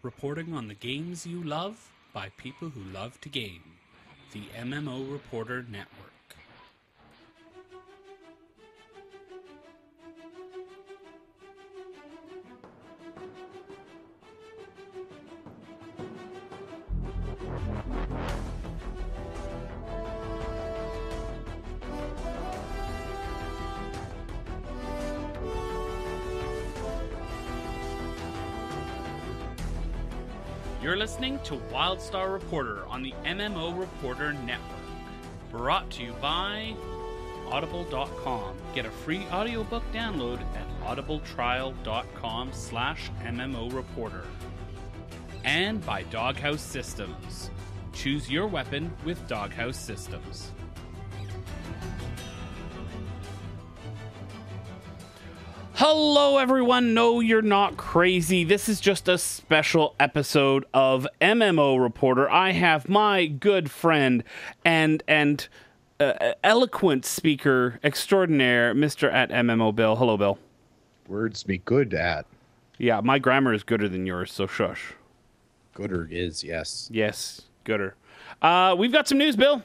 Reporting on the games you love by people who love to game. The MMO Reporter Network. You're listening to Wildstar Reporter on the MMO Reporter Network. Brought to you by Audible.com. Get a free audiobook download at audibletrial.com/MMO Reporter. And by Doghouse Systems. Choose your weapon with Doghouse Systems. Hello everyone, no you're not crazy. This is just a special episode of MMO Reporter. I have my good friend and eloquent speaker extraordinaire, Mr. at MMO Bill. Hello, Bill. Words be good at. Yeah, my grammar is gooder than yours, so shush. Gooder is, yes. Yes, gooder. We've got some news, Bill.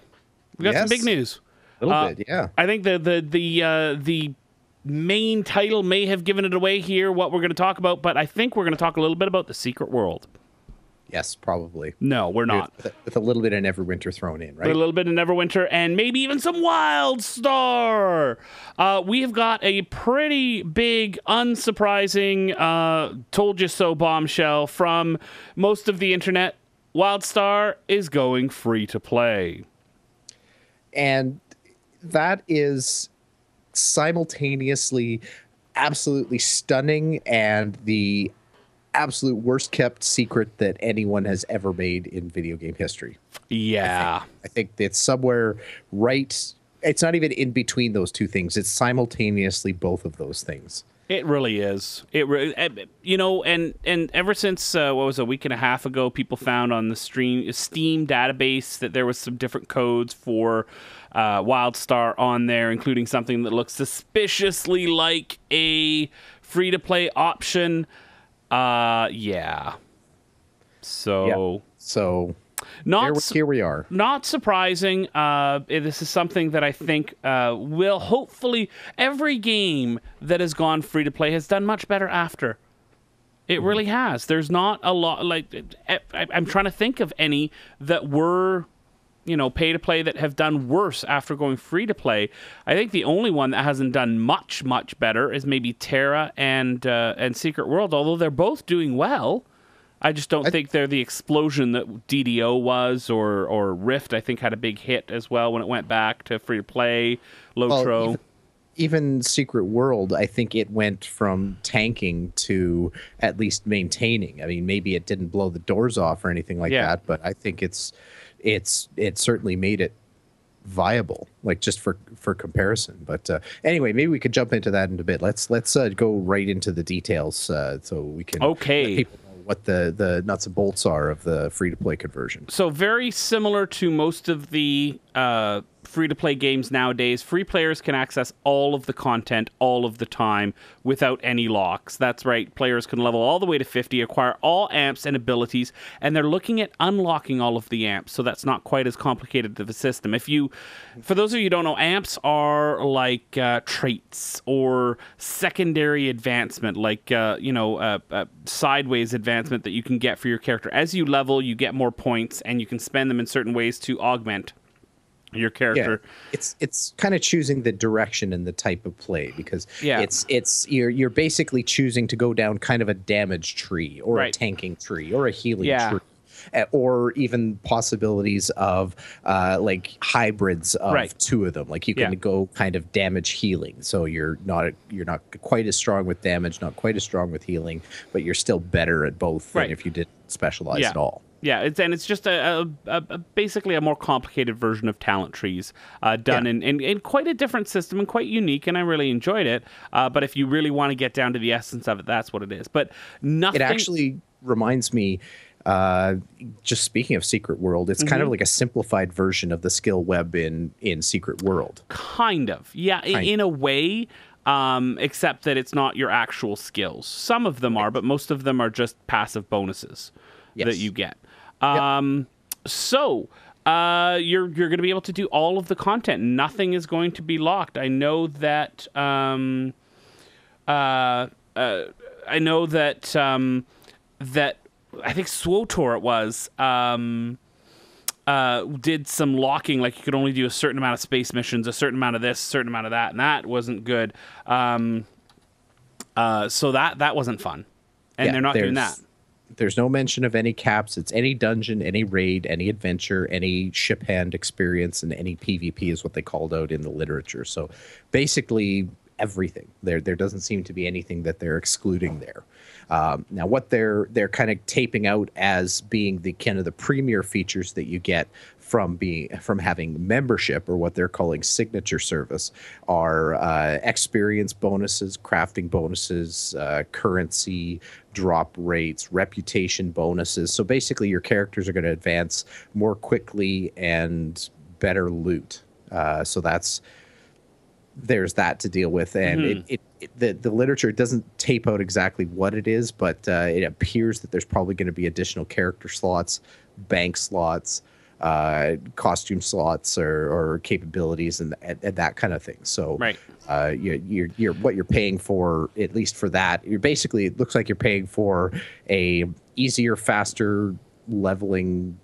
We've got some big news. A little bit, yeah. I think the main title may have given it away here, what we're going to talk about, but I think we're going to talk a little bit about the Secret World. Yes, probably. No, we're not. With a little bit of Neverwinter thrown in, right? With a little bit of Neverwinter and maybe even some Wildstar. We have got a pretty big, unsurprising, told you so bombshell from most of the internet. Wildstar is going free to play. And that is simultaneously absolutely stunning and the absolute worst kept secret that anyone has ever made in video game history. Yeah. I think it's somewhere right. It's not even in between those two things. It's simultaneously both of those things. It really is. And ever since, what was it, a week and a half ago, people found on the Steam database that there was some different codes for Wildstar on there, including something that looks suspiciously like a free-to-play option. Yeah. So here we are. Not surprising. This is something that I think will hopefully every game that has gone free to play has done much better after. It really has. There's not a lot I'm trying to think of any that were pay to play that have done worse after going free to play. I think the only one that hasn't done much better is maybe Terra and Secret World, although they're both doing well. I just don't think they're the explosion that DDO was, or Rift, I think, had a big hit as well when it went back to free to play. Lotro. Well, even Secret World, I think it went from tanking to at least maintaining. I mean, maybe it didn't blow the doors off or anything like that, but I think it certainly made it viable, like just for comparison. But anyway, maybe we could jump into that in a bit. Let's go right into the details so we can let people know what the nuts and bolts are of the free-to-play conversion. So very similar to most of the free-to-play games nowadays, free players can access all of the content all of the time without any locks. That's right. Players can level all the way to 50, acquire all amps and abilities, and they're looking at unlocking all of the amps, so that's not quite as complicated of a system. For those of you who don't know, amps are like traits or secondary advancement, like sideways advancement that you can get for your character. As you level, you get more points, and you can spend them in certain ways to augment your character. Yeah, it's kind of choosing the direction and the type of play, because you're basically choosing to go down kind of a damage tree or a tanking tree or a healing tree, or even possibilities of like hybrids of two of them. Like you can go kind of damage healing, so you're not quite as strong with damage, not quite as strong with healing, but you're still better at both than if you didn't specialize at all. Yeah, it's just basically a more complicated version of talent trees done in quite a different system and quite unique, and I really enjoyed it. But if you really want to get down to the essence of it, that's what it is. But nothing. It actually reminds me, just speaking of Secret World, it's kind of like a simplified version of the skill web in Secret World. Kind of, yeah, in a way. except that it's not your actual skills. Some of them are, but most of them are just passive bonuses that you get. So you're going to be able to do all of the content. Nothing is going to be locked. I know that that I think SWOTOR it was did some locking, like you could only do a certain amount of space missions, a certain amount of this, a certain amount of that, and that wasn't good. So that wasn't fun, and they're not doing that. There's no mention of any caps. It's any dungeon, any raid, any adventure, any ship hand experience, and any PvP is what they called out in the literature. So basically everything. There doesn't seem to be anything that they're excluding there. Now, what they're kind of taping out as being the kind of the premier features that you get from having membership, or what they're calling signature service, are experience bonuses, crafting bonuses, currency drop rates, reputation bonuses. So basically, your characters are going to advance more quickly and better loot. So there's that to deal with, and the literature doesn't tape out exactly what it is, but it appears that there's probably going to be additional character slots, bank slots, costume slots, or capabilities, and that kind of thing. So you're what you're paying for, at least for that, you're basically, it looks like you're paying for a easier, faster leveling,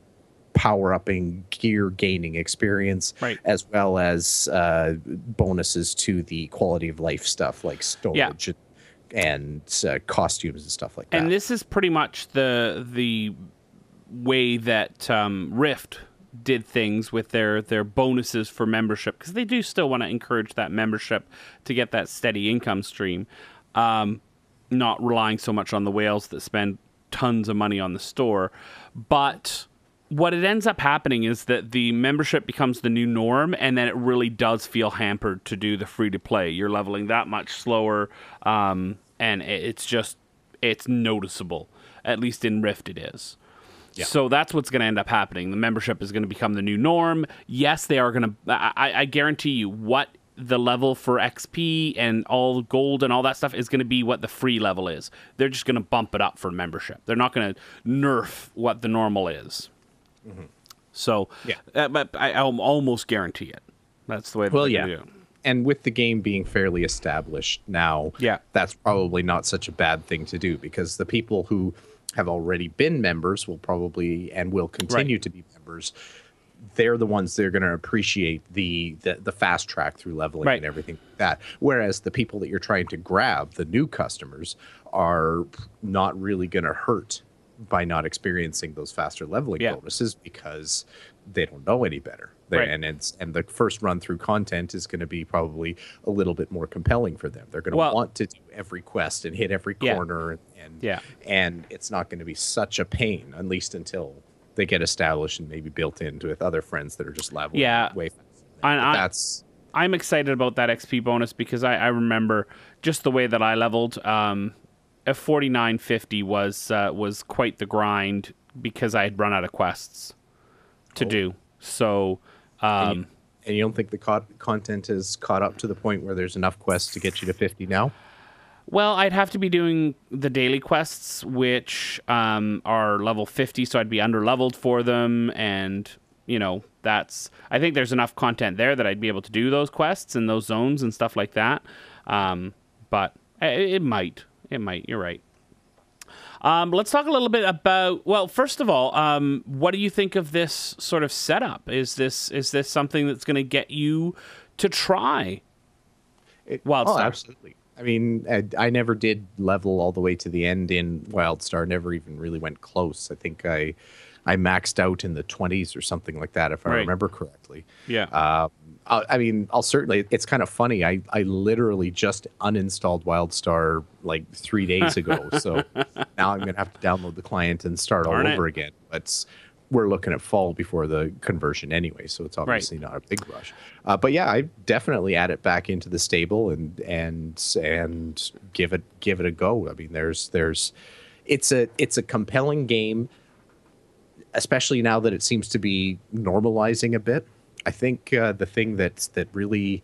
power-upping, gear gaining experience, as well as bonuses to the quality of life stuff like storage and costumes and stuff like that. And this is pretty much the way that Rift did things with their bonuses for membership, because they do still want to encourage that membership to get that steady income stream, not relying so much on the whales that spend tons of money on the store. But what it ends up happening is that the membership becomes the new norm, and then it really does feel hampered to do the free-to-play. You're leveling that much slower, and it's noticeable. At least in Rift it is. Yeah. So that's what's going to end up happening. The membership is going to become the new norm. Yes, they are going to... I guarantee you what the level for XP and all gold and all that stuff is going to be what the free level is. They're just going to bump it up for membership. They're not going to nerf what the normal is. So, but I almost guarantee it. That's the way they're going to do it. And with the game being fairly established now, that's probably not such a bad thing to do, because the people who have already been members will probably and will continue to be members. They're the ones that are going to appreciate the fast track through leveling and everything like that. Whereas the people that you're trying to grab, the new customers, are not really going to hurt by not experiencing those faster leveling bonuses, because they don't know any better. And the first run through content is going to be probably a little bit more compelling for them. They're going to want to do every quest and hit every corner, and it's not going to be such a pain, at least until they get established and maybe built into with other friends that are just leveling way faster. I'm excited about that XP bonus, because I remember just the way that I leveled. A 4950 was quite the grind, because I had run out of quests to do. So, and you don't think the content has caught up to the point where there's enough quests to get you to 50 now? Well, I'd have to be doing the daily quests, which are level 50, so I'd be under-leveled for them, and, I think there's enough content there that I'd be able to do those quests and those zones and stuff like that. But it might. You're right. Let's talk a little bit about, well, first of all, what do you think of this sort of setup? Is this something that's going to get you to try Wildstar? Oh, absolutely. I mean, I never did level all the way to the end in Wildstar. Never even really went close. I think I maxed out in the 20s or something like that, if I remember correctly. Yeah. I mean, I'll certainly, it's kind of funny. I literally just uninstalled Wildstar like 3 days ago. So now I'm going to have to download the client and start all over again. But we're looking at fall before the conversion anyway. So it's obviously not a big rush. But yeah, I definitely add it back into the stable and give it a go. I mean, it's a compelling game, especially now that it seems to be normalizing a bit. I think the thing that really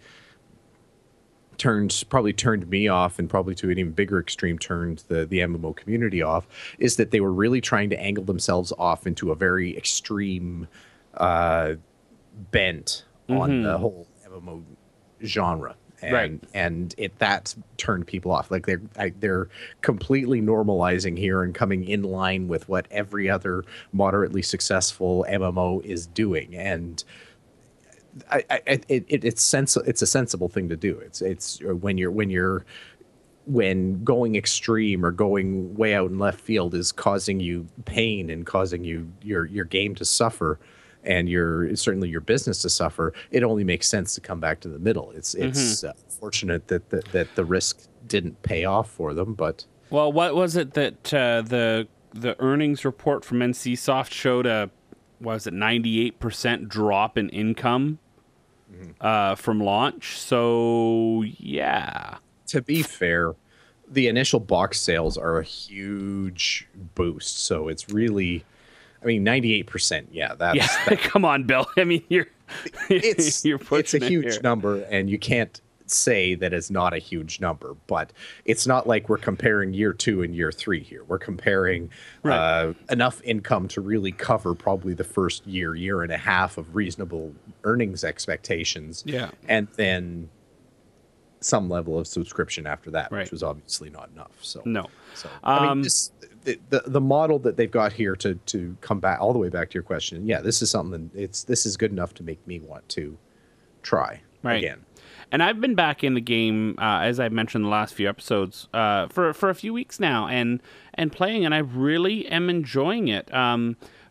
probably turned me off, and probably to an even bigger extreme turned the MMO community off, is that they were really trying to angle themselves off into a very extreme bent on the whole MMO genre. And that turned people off. Like they're completely normalizing here and coming in line with what every other moderately successful MMO is doing. And it's a sensible thing to do. It's when going extreme or going way out in left field is causing you pain and causing your game to suffer, and certainly your business to suffer, it only makes sense to come back to the middle. It's fortunate that the risk didn't pay off for them. But well, what was it that the earnings report from NCSoft showed a 98% drop in income from launch? So yeah. To be fair, the initial box sales are a huge boost. So it's really, 98%. Yeah, that's come on, Bill. I mean, it's a huge number, and you can't say that it's not a huge number. But it's not like we're comparing year 2 and year 3 here. We're comparing enough income to really cover probably the first year and a half of reasonable earnings expectations. Yeah, and then some level of subscription after that, which was obviously not enough. So the model that they've got here to come back all the way back to your question. Yeah, this is something. This is good enough to make me want to try again. And I've been back in the game, as I mentioned in the last few episodes, for a few weeks now, and playing, and I really am enjoying it.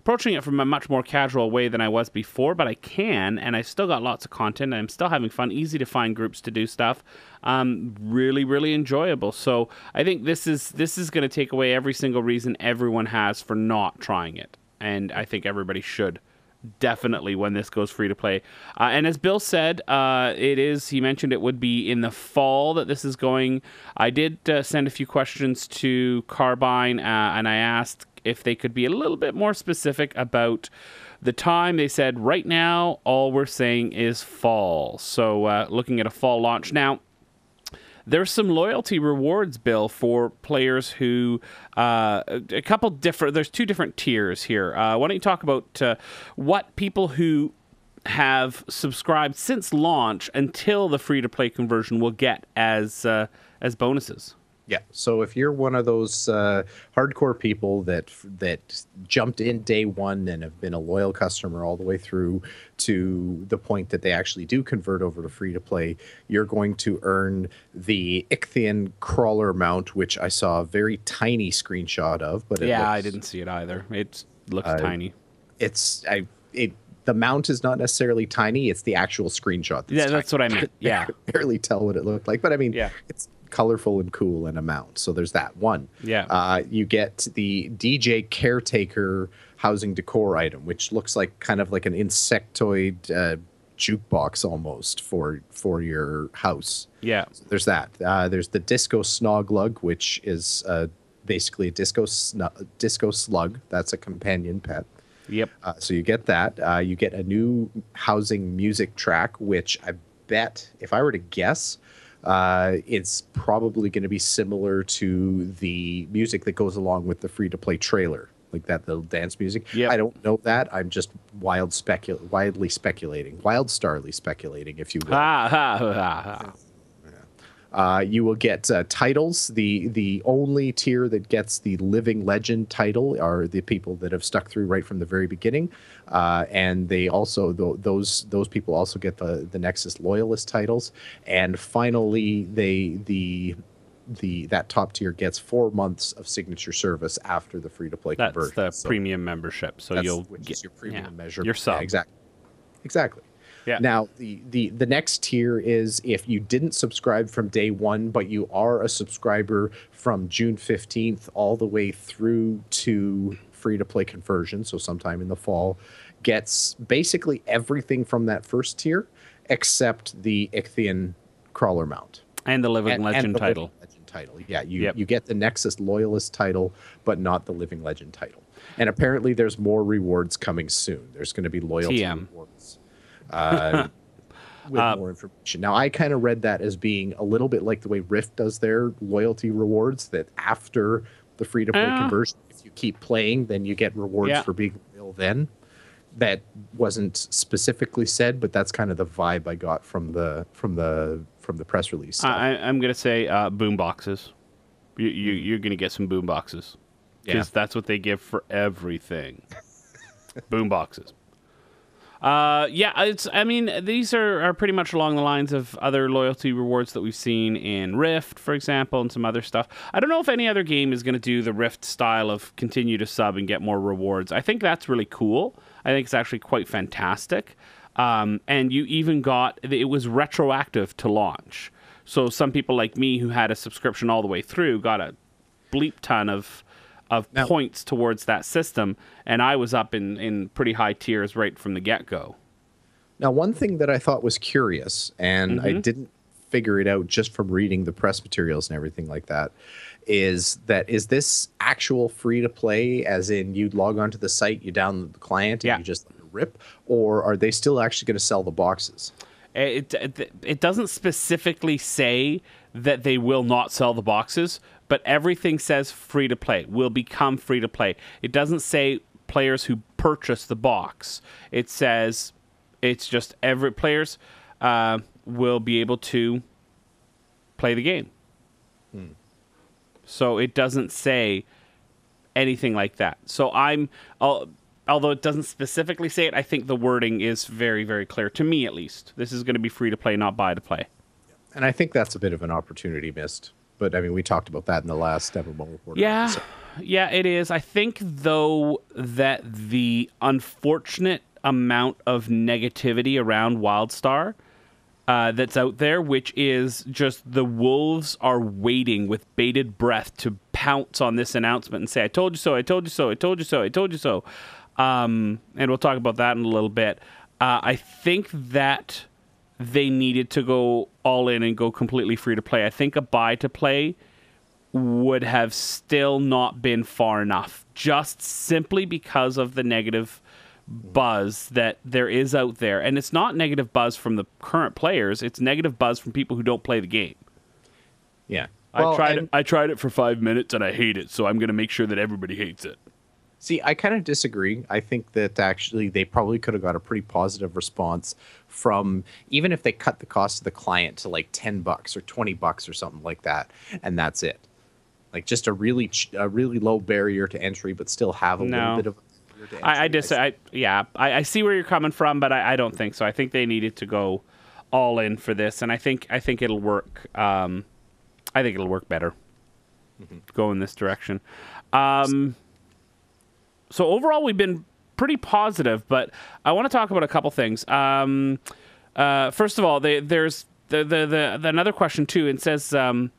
Approaching it from a much more casual way than I was before, but I can, and I still got lots of content. I'm still having fun, easy to find groups to do stuff. Really, really enjoyable. So I think this is going to take away every single reason everyone has for not trying it, and I think everybody should. Definitely when this goes free to play. And as Bill said, he mentioned it would be in the fall that this is going. I did send a few questions to Carbine, and I asked if they could be a little bit more specific about the time. They said right now all we're saying is fall. So looking at a fall launch. Now, there's some loyalty rewards, Bill, for players who there's 2 different tiers here. Why don't you talk about what people who have subscribed since launch until the free-to-play conversion will get as bonuses? Yeah, so if you're one of those hardcore people that jumped in day one and have been a loyal customer all the way through to the point that they actually do convert over to free to play, you're going to earn the Ichthian crawler mount, which I saw a very tiny screenshot of. But I didn't see it either. It looks tiny. The mount is not necessarily tiny; it's the actual screenshot. That's what I meant. Yeah, I could barely tell what it looked like, but it's colorful and cool and amount. So there's that one. Yeah. You get the DJ Caretaker housing decor item, which looks like kind of like an insectoid jukebox almost for your house. Yeah. So there's that. There's the Disco Snoglug, which is basically a disco slug. That's a companion pet. Yep. So you get that. You get a new housing music track, which I bet, if I were to guess, it's probably going to be similar to the music that goes along with the free-to-play trailer, like that little dance music. Yep. I don't know that. I'm just wildly speculating, Wildstarly speculating, if you will. You will get titles. The only tier that gets the Living Legend title are the people that have stuck through right from the very beginning, and they also those people also get the Nexus Loyalist titles. And finally, that top tier gets 4 months of signature service after the free to play conversion. That's the premium membership. So you'll get your premium measure. Your sub. Yeah, exactly. Yeah. Now, the next tier is if you didn't subscribe from day one, but you are a subscriber from June 15th all the way through to free-to-play conversion, so sometime in the fall, gets basically everything from that first tier except the Ichthian crawler mount. And the Living Legend title. Living Legend title. Yeah, you get the Nexus Loyalist title, but not the Living Legend title. And apparently there's more rewards coming soon. There's going to be loyalty rewards. with more information. Now, I kind of read that as being a little bit like the way Rift does their loyalty rewards, that after the free-to-play conversion, if you keep playing, then you get rewards for being loyal then. That wasn't specifically said, but that's kind of the vibe I got from the press release stuff. I'm going to say boom boxes. You're going to get some boom boxes. Because that's what they give for everything. Boom boxes. I mean, these are pretty much along the lines of other loyalty rewards that we've seen in Rift, for example, and some other stuff. I don't know if any other game is going to do the Rift style of continue to sub and get more rewards. I think that's really cool. I think it's actually quite fantastic. And you even it was retroactive to launch. So some people like me who had a subscription all the way through got a bleep ton of points towards that system, and I was up in pretty high tiers right from the get-go. Now, one thing that I thought was curious, and I didn't figure it out just from reading the press materials and everything like that, is this actual free-to-play, as in you log onto the site, you download the client, and you just rip, or are they still actually going to sell the boxes? It doesn't specifically say that they will not sell the boxes, but everything says free to play, will become free to play. It doesn't say players who purchase the box. It says it's just every players will be able to play the game. So it doesn't say anything like that. So although it doesn't specifically say it, I think the wording is very, very clear, to me at least. This is going to be free to play, not buy to play. And I think that's a bit of an opportunity missed. But, I mean, we talked about that in the last MMO report. Yeah, it is. I think, though, that the unfortunate amount of negativity around Wildstar that's out there, which is just the wolves are waiting with bated breath to pounce on this announcement and say, I told you so, I told you so, I told you so, I told you so. And we'll talk about that in a little bit. I think that they needed to go all in and go completely free to play. I think a buy to play would have still not been far enough, just simply because of the negative buzz that there is out there. And it's not negative buzz from the current players, it's negative buzz from people who don't play the game. Yeah. Well, I tried it for 5 minutes and I hate it, so I'm going to make sure that everybody hates it. See, I kind of disagree. I think that actually they probably could have got a pretty positive response from, even if they cut the cost of the client to like $10 or $20 or something like that, and that's it. Like just a really low barrier to entry, but still have a little bit of a barrier to entry. I see where you're coming from, but I don't think so. I think they needed to go all in for this, and I think it'll work. I think it'll work better. Go in this direction. So overall, we've been pretty positive, but I want to talk about a couple things. First of all, there's another question too. It says in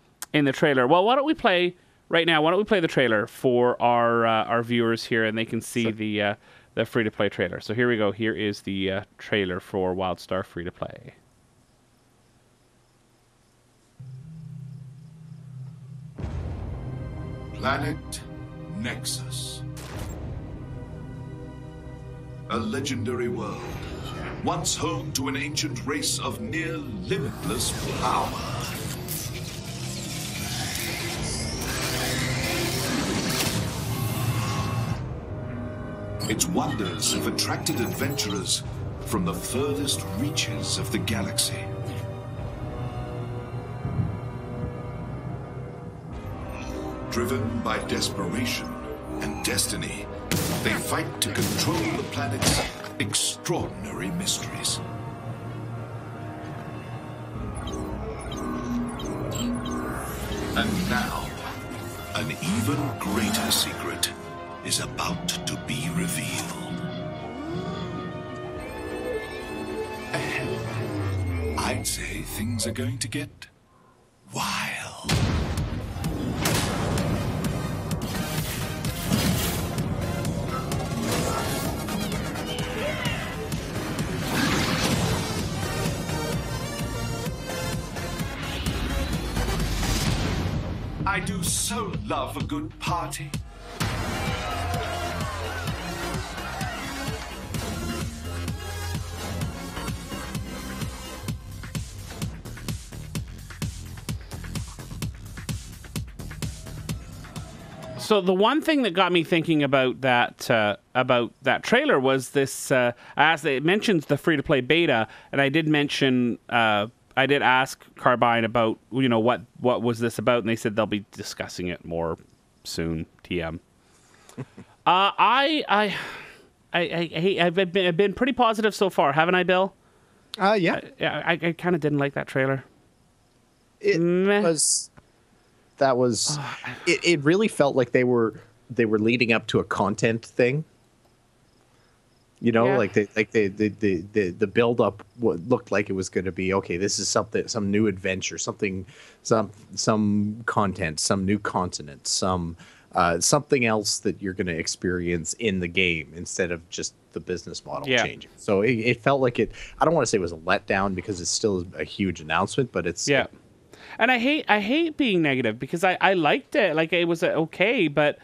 the trailer. Well, why don't we play right now? Why don't we play the trailer for our viewers here, and they can see the free to play trailer. So here we go. Here is the trailer for Wildstar free to play. Planet Nexus. A legendary world, once home to an ancient race of near limitless power. Its wonders have attracted adventurers from the furthest reaches of the galaxy. Driven by desperation and destiny, they fight to control the planet's extraordinary mysteries. And now, an even greater secret is about to be revealed. Ahead, I'd say things are going to get wild. I do so love a good party. So the one thing that got me thinking about that trailer was this. As it mentions the free-to-play beta, and I did mention. I did ask Carbine about what was this about, and they said they'll be discussing it more soon. TM. I've been pretty positive so far, haven't I, Bill? Yeah. I kind of didn't like that trailer. It really felt like they were leading up to a content thing. Like the build up looked like it was going to be okay. This is some new adventure, some content, some new continent, something else that you're going to experience in the game instead of just the business model changing. So it felt like it. I don't want to say it was a letdown because it's still a huge announcement, but it's And I hate being negative because I liked it. Like it was okay, but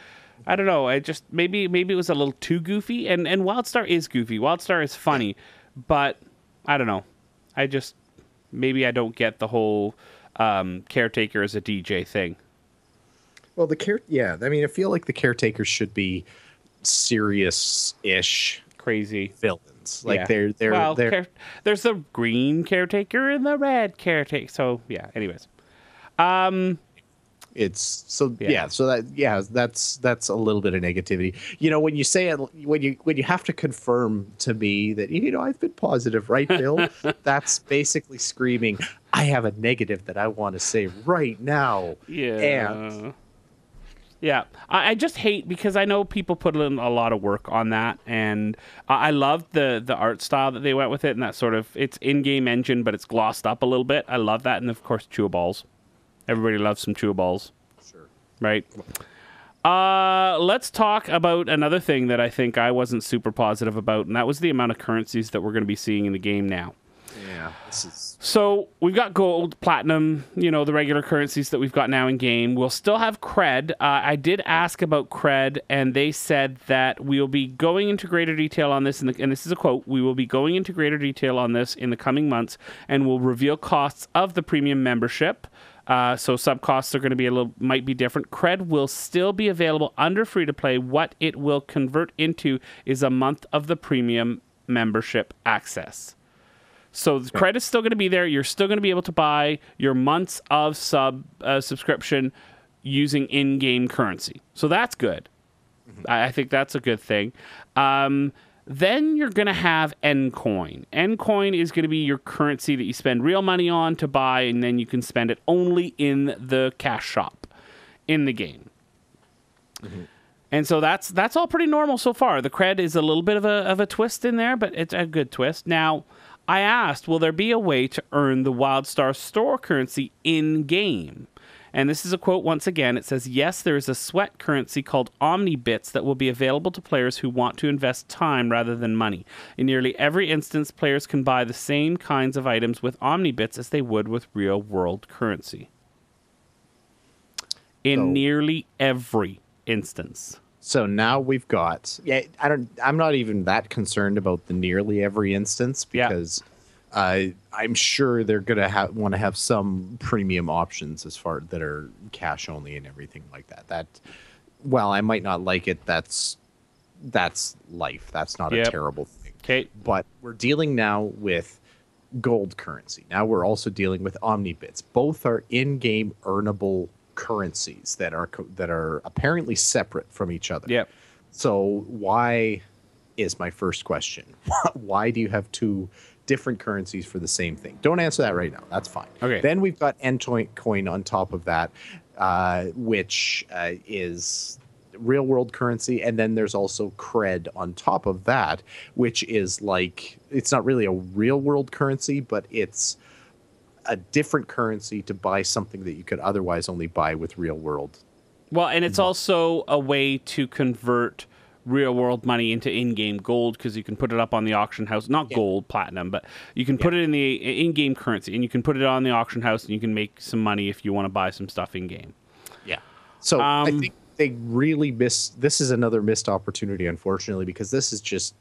I don't know. I just maybe it was a little too goofy. And Wildstar is goofy. Wildstar is funny, but I don't know. Maybe I don't get the whole caretaker as a DJ thing. Well, I mean, I feel like the caretakers should be serious-ish, crazy villains. Like they're there's the green caretaker and the red caretaker. So yeah. Anyways. It's so that's a little bit of negativity. When you say it, when you have to confirm to me that I've been positive, right, Bill? That's basically screaming, I have a negative that I want to say right now. Yeah, I just hate because I know people put in a lot of work on that, and I loved the art style that they went with it, and that sort of it's in-game engine, but it's glossed up a little bit. I love that, and of course, chewables. Everybody loves some chewables. Sure. Right? Let's talk about another thing that I think I wasn't super positive about, and that was the amount of currencies that we're going to be seeing in the game now. Yeah. So we've got gold, platinum, the regular currencies that we've got now in game. We'll still have cred. I did ask about cred, and they said that we will be going into greater detail on this, and this is a quote, we will be going into greater detail on this in the coming months, and will reveal costs of the premium membership. So sub costs are going to might be different. Cred will still be available under free to play. What it will convert into is a month of the premium membership access. So the cred is still going to be there. You're still going to be able to buy your months of subscription using in-game currency. So that's good. Mm-hmm. I think that's a good thing. Then you're going to have N-Coin. N-Coin is going to be your currency that you spend real money on to buy, and then you can spend it only in the cash shop in the game. Mm-hmm. And so that's all pretty normal so far. The cred is a little bit of a twist in there, but it's a good twist. Now, I asked, will there be a way to earn the Wildstar store currency in-game? And this is a quote once again. It says, yes, there is a sweat currency called Omnibits that will be available to players who want to invest time rather than money. In nearly every instance, players can buy the same kinds of items with Omnibits as they would with real-world currency. Nearly every instance. So now we've got I'm not even that concerned about the nearly every instance because I'm sure they're gonna want to have some premium options as far that are cash only and everything like that. That while I might not like it, that's life. That's not a terrible thing. Okay. But we're dealing now with gold currency. Now we're also dealing with Omnibits. Both are in-game earnable currencies that are apparently separate from each other. Yep. So why is my first question? Why do you have two different currencies for the same thing? Don't answer that right now. That's fine. Okay. Then we've got N-Coin on top of that, which is real world currency, and then there's also cred on top of that, which is like it's not really a real world currency, but it's a different currency to buy something that you could otherwise only buy with real world. Well, and it's also a way to convert real world money into in-game gold because you can put it up on the auction house, not gold, platinum, but you can put it in the in-game currency and you can put it on the auction house and you can make some money if you want to buy some stuff in-game. Yeah. So I think they really this is another missed opportunity, unfortunately, because this is just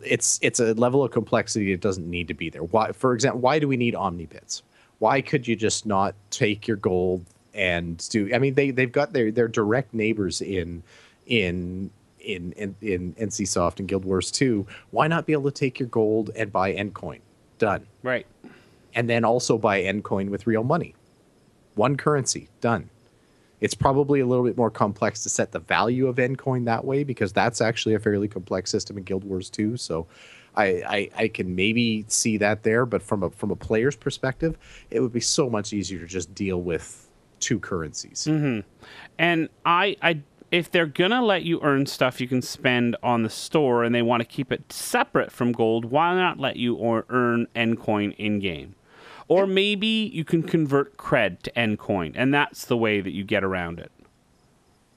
it's a level of complexity that doesn't need to be there. Why, for example, why do we need Omnibits? Why could you just not take your gold and do. I mean, they've got their direct neighbors in NCSoft and Guild Wars 2. Why not be able to take your gold and buy Endcoin? Done. Right. And then also buy Endcoin with real money. One currency. Done. It's probably a little bit more complex to set the value of Endcoin that way, because that's actually a fairly complex system in Guild Wars 2. So I can maybe see that there, but from a player's perspective, it would be so much easier to just deal with two currencies. Mm-hmm. And I if they're gonna let you earn stuff you can spend on the store, and they want to keep it separate from gold, why not let you earn Endcoin in game? Or maybe you can convert cred to Endcoin, and that's the way that you get around it.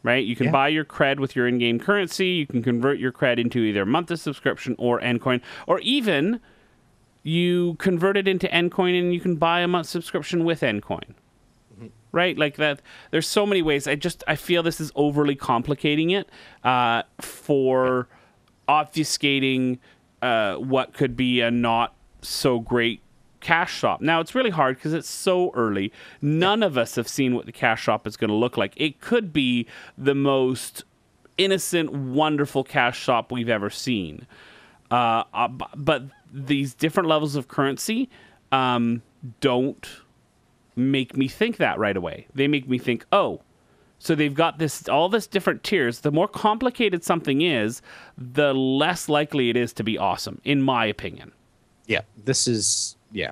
Right? You can buy your cred with your in-game currency. You can convert your cred into either a monthly subscription or Endcoin. Or even you convert it into Endcoin and you can buy a month subscription with Endcoin. Mm-hmm. Right? Like that. There's so many ways. I feel this is overly complicating it for obfuscating what could be a not so great cash shop. Now, it's really hard because it's so early. None of us have seen what the cash shop is going to look like. It could be the most innocent, wonderful cash shop we've ever seen. But these different levels of currency don't make me think that right away. They make me think, oh, so they've got all this different tiers. The more complicated something is, the less likely it is to be awesome, in my opinion. Yeah, this is... Yeah,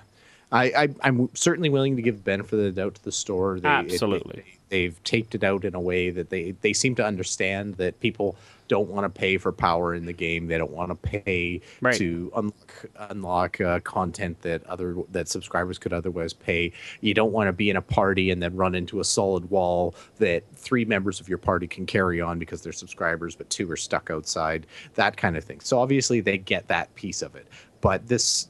I'm certainly willing to give the benefit of the doubt to the store. Absolutely. They've taped it out in a way that they seem to understand that people don't want to pay for power in the game. They don't want to pay to unlock content that subscribers could otherwise pay. You don't want to be in a party and then run into a solid wall that 3 members of your party can carry on because they're subscribers, but 2 are stuck outside, that kind of thing. So obviously they get that piece of it. But there's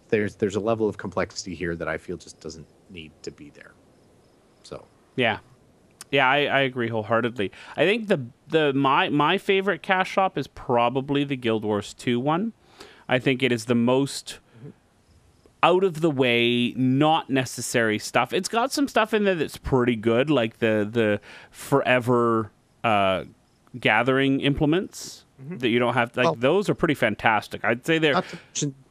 a level of complexity here that I feel just doesn't need to be there. So yeah, I agree wholeheartedly. I think my favorite cash shop is probably the Guild Wars 2 one. I think it is the most out of the way, not necessary stuff. It's got some stuff in there that's pretty good, like the forever gathering implements that you don't have. Like those are pretty fantastic. I'd say they're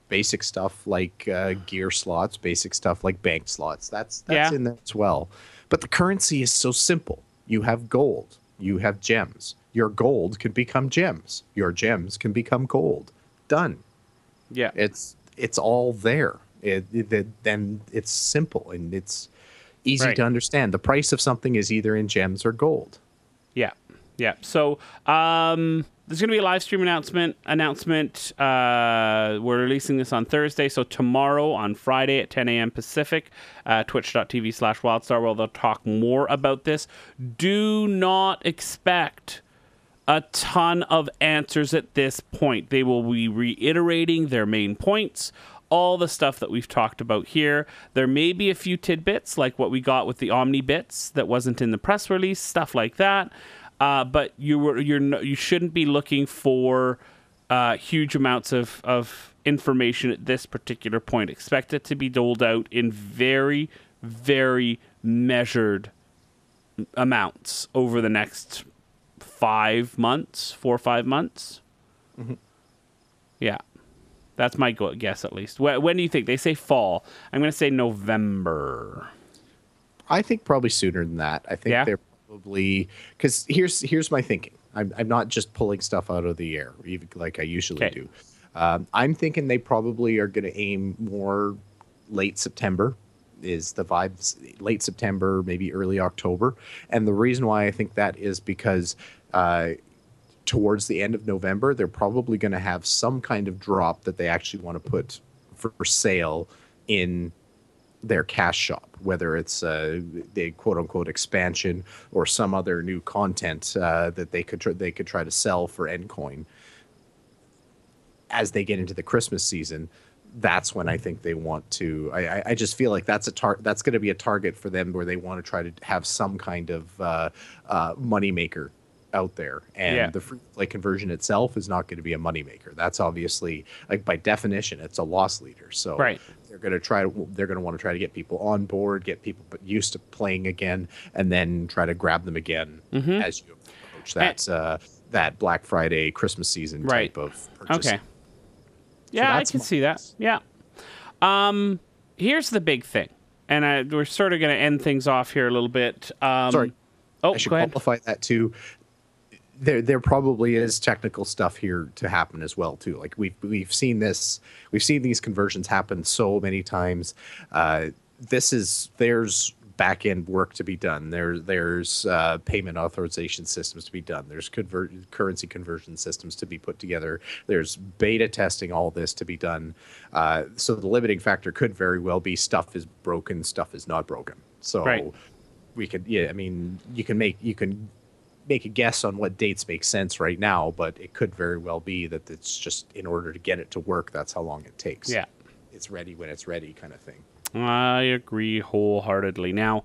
basic stuff like gear slots, basic stuff like bank slots. That's in there as well. But the currency is so simple. You have gold. You have gems. Your gold can become gems. Your gems can become gold. Done. Yeah. It's all there. Then it's simple and it's easy to understand. The price of something is either in gems or gold. Yeah. Yeah. So there's going to be a live stream announcement. We're releasing this on Thursday. So tomorrow on Friday at 10 a.m. Pacific, twitch.tv/Wildstar, where they'll talk more about this. Do not expect a ton of answers at this point. They will be reiterating their main points, all the stuff that we've talked about here. There may be a few tidbits like what we got with the Omni bits that wasn't in the press release, stuff like that. But you shouldn't be looking for huge amounts of information at this particular point. Expect it to be doled out in very, very measured amounts over the next 4 or 5 months. Mm-hmm. Yeah, that's my guess at least. When do you think? They say fall. I'm going to say November. I think probably sooner than that. I think they're probably, because here's my thinking. I'm not just pulling stuff out of the air, even like I usually do. I'm thinking they probably are going to aim more late September is the vibes, late September, maybe early October. And the reason why I think that is because towards the end of November, they're probably going to have some kind of drop that they actually want to put for sale in their cash shop, whether it's the quote unquote expansion or some other new content that they could try to sell for Endcoin. As they get into the Christmas season, that's when I think they want to. I just feel like that's that's going to be a target for them, where they want to try to have some kind of moneymaker out there, and the free to play conversion itself is not going to be a moneymaker. That's obviously, like, by definition, it's a loss leader. So they're going to want to try to get people on board, get people used to playing again, and then try to grab them again as you approach that Black Friday, Christmas season type of purchase. Okay. Yeah, so I can see that. Yeah. Here's the big thing, and we're sort of going to end things off here a little bit. Sorry. Oh, I should go ahead. qualify that too. There probably is technical stuff here to happen as well too. Like we've seen this, we've seen these conversions happen so many times. There's back end work to be done. There's payment authorization systems to be done. There's currency conversion systems to be put together. There's beta testing, all this to be done. So the limiting factor could very well be stuff is broken, stuff is not broken. So we could, I mean, you can make a guess on what dates make sense right now, but it could very well be that it's just in order to get it to work, that's how long it takes. Yeah. It's ready when it's ready kind of thing. I agree wholeheartedly. Now,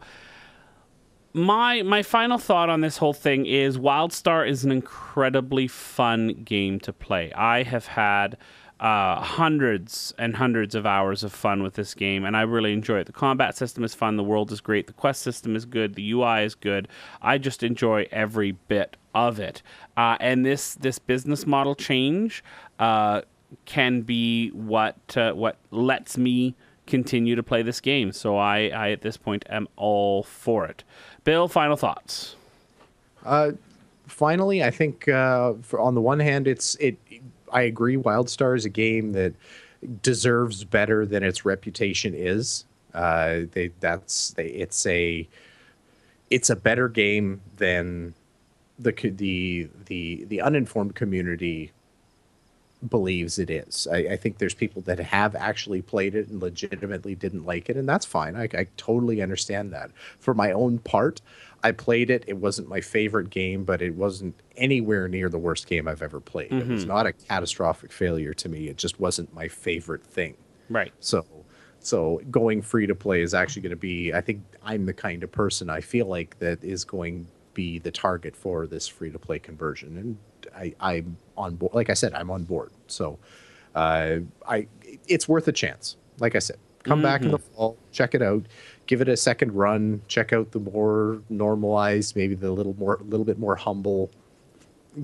my final thought on this whole thing is Wildstar is an incredibly fun game to play. I have had hundreds and hundreds of hours of fun with this game, and I really enjoy it. The combat system is fun, the world is great, the quest system is good, the UI is good. I just enjoy every bit of it. And this business model change can be what lets me continue to play this game. So I at this point am all for it. Bill, final thoughts? Finally, I think on the one hand, I agree. Wildstar is a game that deserves better than its reputation is. It's a better game than the uninformed community believes it is. I think there's people that have actually played it and legitimately didn't like it, and that's fine. I totally understand that. For my own part, I played it. It wasn't my favorite game, but it wasn't anywhere near the worst game I've ever played. Mm-hmm. It was not a catastrophic failure to me. It just wasn't my favorite thing. Right. So going free to play is actually going to be, I think I'm the kind of person I feel like that is going to be the target for this free to play conversion. And I'm on board. Like I said, I'm on board. So it's worth a chance. Like I said, come back in the fall, check it out, give it a second run, check out the more normalized, maybe the little bit more humble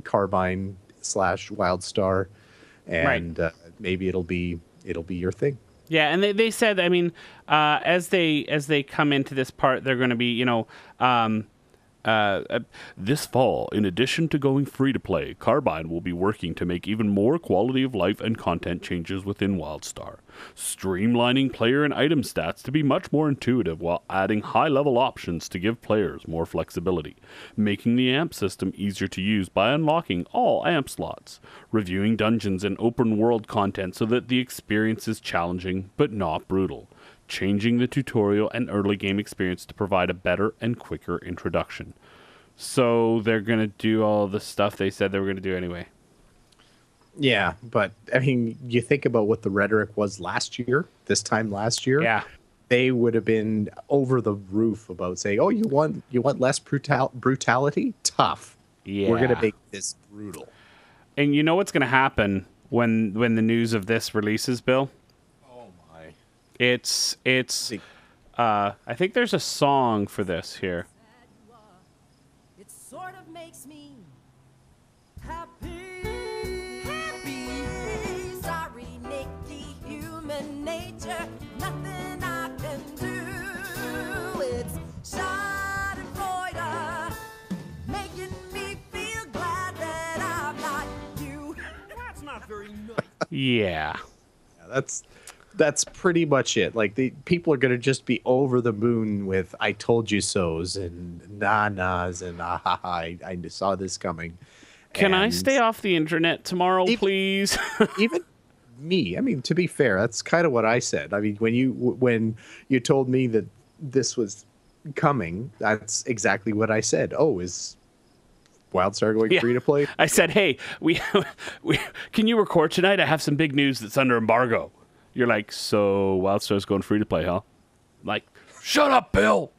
Carbine / Wildstar, and maybe it'll be your thing. Yeah, and they said, I mean, as they come into this part, they're going to be, this fall, in addition to going free to play, Carbine will be working to make even more quality of life and content changes within Wildstar, streamlining player and item stats to be much more intuitive while adding high-level options to give players more flexibility, making the AMP system easier to use by unlocking all AMP slots, reviewing dungeons and open-world content so that the experience is challenging but not brutal, changing the tutorial and early game experience to provide a better and quicker introduction. So they're going to do all the stuff they said they were going to do anyway. Yeah, but I mean, you think about what the rhetoric was this time last year. Yeah. They would have been over the roof about saying, "Oh, you want less brutality? Tough. Yeah. We're going to make this brutal." And you know what's going to happen when the news of this releases, Bill? It's I think there's a song for this here. It sort of makes me happy. Sorry, Nicky, human nature, nothing I can do. It's Schadenfreude, making me feel glad that I'm not you. That's not very nice. Yeah, that's pretty much it. Like, the people are going to just be over the moon with "I told you so's" and "nah-nahs" and "ah ha ha, I saw this coming." Can I stay off the internet tomorrow, please? Even me. I mean, to be fair, that's kind of what I said. I mean, when you told me that this was coming, that's exactly what I said. Oh, is Wildstar going free to play? I said, hey, we can you record tonight? I have some big news that's under embargo. You're like, so Wildstar's going free to play, huh? I'm like, shut up, Bill.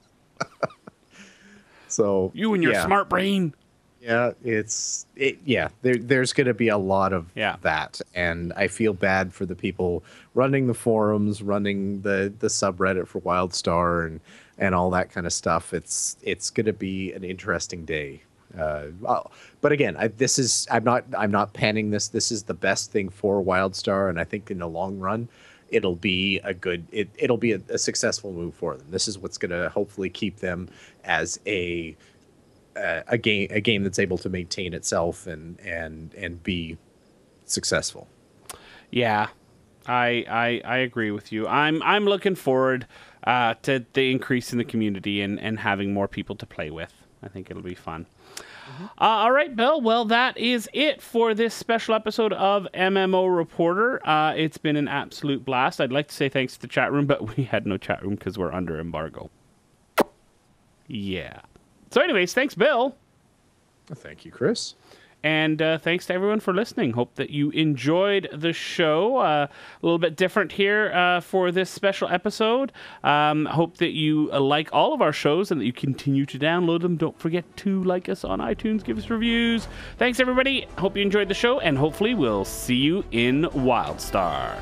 So you and your smart brain. Yeah, there's going to be a lot of that, and I feel bad for the people running the forums, running the subreddit for Wildstar, and all that kind of stuff. It's going to be an interesting day. But again, I'm not panning this. This is the best thing for Wildstar, and I think in the long run, it'll be it'll be a successful move for them. This is what's going to hopefully keep them as a game that's able to maintain itself and be successful. Yeah, I agree with you. I'm looking forward to the increase in the community and having more people to play with. I think it'll be fun. All right, Bill. Well, that is it for this special episode of MMO Reporter. It's been an absolute blast. I'd like to say thanks to the chat room, but we had no chat room because we're under embargo. Yeah. So anyways, thanks, Bill. Thank you, Chris. And thanks to everyone for listening. Hope that you enjoyed the show. A little bit different here for this special episode. Hope that you like all of our shows and that you continue to download them. Don't forget to like us on iTunes. Give us reviews. Thanks, everybody. Hope you enjoyed the show, and hopefully we'll see you in Wildstar.